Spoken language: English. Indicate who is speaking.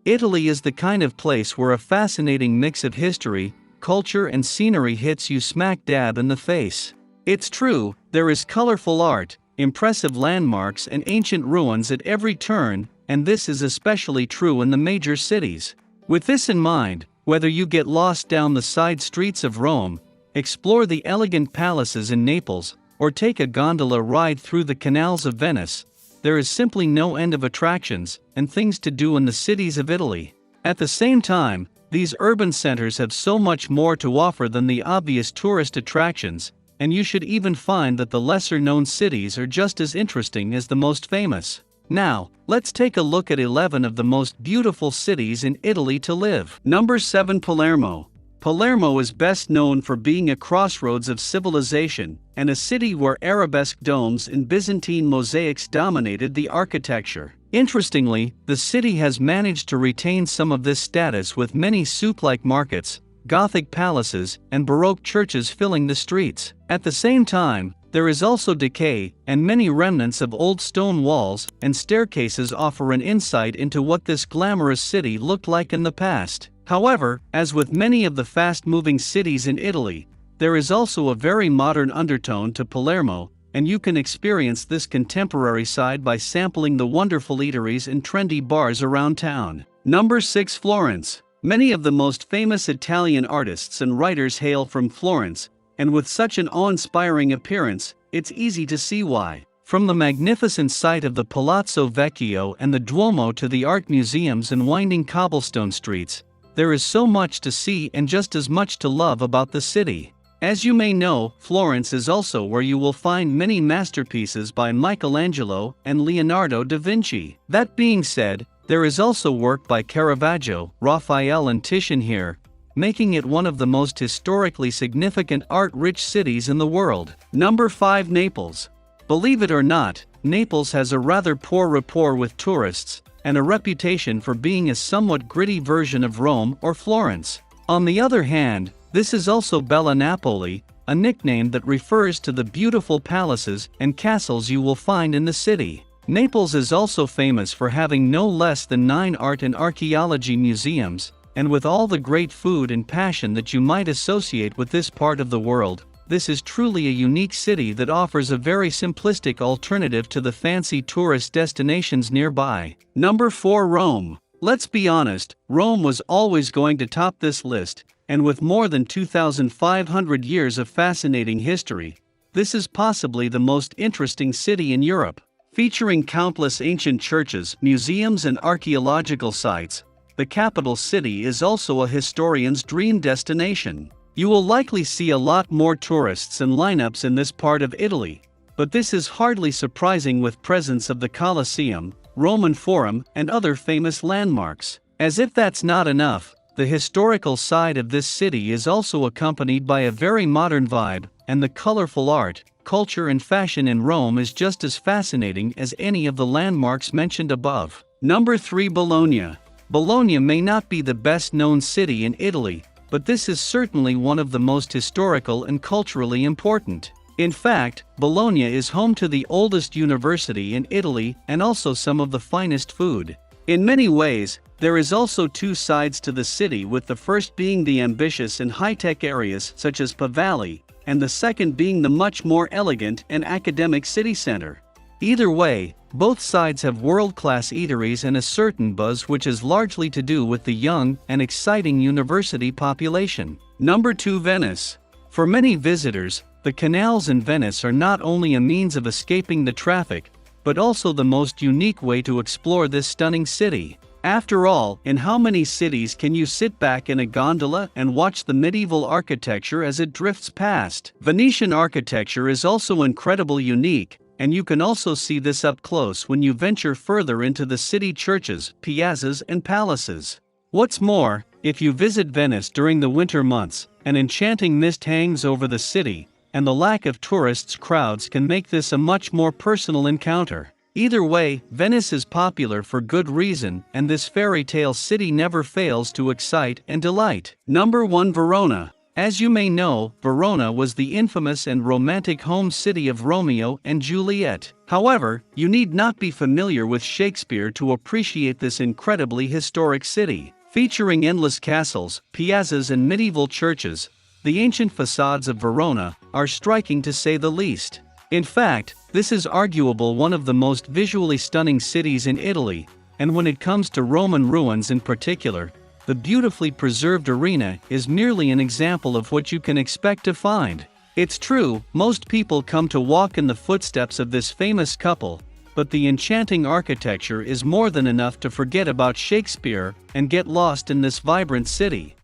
Speaker 1: Italy is the kind of place where a fascinating mix of history, culture and scenery hits you smack dab in the face. It's true, there is colorful art, impressive landmarks and ancient ruins at every turn, and this is especially true in the major cities. With this in mind, whether you get lost down the side streets of Rome, explore the elegant palaces in Naples, or take a gondola ride through the canals of Venice, there is simply no end of attractions and things to do in the cities of Italy. At the same time, these urban centers have so much more to offer than the obvious tourist attractions, and you should even find that the lesser-known cities are just as interesting as the most famous. Now, let's take a look at 11 of the most beautiful cities in Italy to live. Number 7. Palermo. Palermo is best known for being a crossroads of civilization, and a city where arabesque domes and Byzantine mosaics dominated the architecture. Interestingly, the city has managed to retain some of this status with many souk-like markets, Gothic palaces, and Baroque churches filling the streets. At the same time, there is also decay, and many remnants of old stone walls and staircases offer an insight into what this glamorous city looked like in the past. However, as with many of the fast-moving cities in Italy, there is also a very modern undertone to Palermo, and you can experience this contemporary side by sampling the wonderful eateries and trendy bars around town. Number 6. Florence. Many of the most famous Italian artists and writers hail from Florence, and with such an awe-inspiring appearance, it's easy to see why. From the magnificent site of the Palazzo Vecchio and the Duomo to the art museums and winding cobblestone streets, there is so much to see and just as much to love about the city. As you may know, Florence is also where you will find many masterpieces by Michelangelo and Leonardo da Vinci. That being said, there is also work by Caravaggio, Raphael and Titian here, making it one of the most historically significant art-rich cities in the world. Number 5. Naples. Believe it or not, Naples has a rather poor rapport with tourists, and a reputation for being a somewhat gritty version of Rome or Florence. On the other hand, this is also Bella Napoli, a nickname that refers to the beautiful palaces and castles you will find in the city. Naples is also famous for having no less than 9 art and archaeology museums, and with all the great food and passion that you might associate with this part of the world, this is truly a unique city that offers a very simplistic alternative to the fancy tourist destinations nearby. Number 4. Rome. Let's be honest, Rome was always going to top this list, and with more than 2,500 years of fascinating history, this is possibly the most interesting city in Europe. Featuring countless ancient churches, museums and archaeological sites, the capital city is also a historian's dream destination. You will likely see a lot more tourists and lineups in this part of Italy, but this is hardly surprising with presence of the Colosseum, Roman Forum, and other famous landmarks. As if that's not enough, the historical side of this city is also accompanied by a very modern vibe, and the colorful art, culture and fashion in Rome is just as fascinating as any of the landmarks mentioned above. Number 3. Bologna. Bologna may not be the best-known city in Italy, but this is certainly one of the most historical and culturally important. In fact, Bologna is home to the oldest university in Italy and also some of the finest food. In many ways, there is also 2 sides to the city, with the first being the ambitious and high-tech areas such as Pavali, and the second being the much more elegant and academic city center. Either way, both sides have world-class eateries and a certain buzz which is largely to do with the young and exciting university population. Number 2. Venice. For many visitors, the canals in Venice are not only a means of escaping the traffic, but also the most unique way to explore this stunning city. After all, in how many cities can you sit back in a gondola and watch the medieval architecture as it drifts past? Venetian architecture is also incredibly unique, and you can also see this up close when you venture further into the city churches, piazzas and palaces. What's more, if you visit Venice during the winter months, an enchanting mist hangs over the city, and the lack of tourists' crowds can make this a much more personal encounter. Either way, Venice is popular for good reason, and this fairy tale city never fails to excite and delight. Number 1. Verona. As you may know, Verona was the infamous and romantic home city of Romeo and Juliet. However, you need not be familiar with Shakespeare to appreciate this incredibly historic city. Featuring endless castles, piazzas and medieval churches, the ancient facades of Verona are striking to say the least. In fact, this is arguable one of the most visually stunning cities in Italy, and when it comes to Roman ruins in particular, the beautifully preserved arena is merely an example of what you can expect to find. It's true, most people come to walk in the footsteps of this famous couple, but the enchanting architecture is more than enough to forget about Shakespeare and get lost in this vibrant city.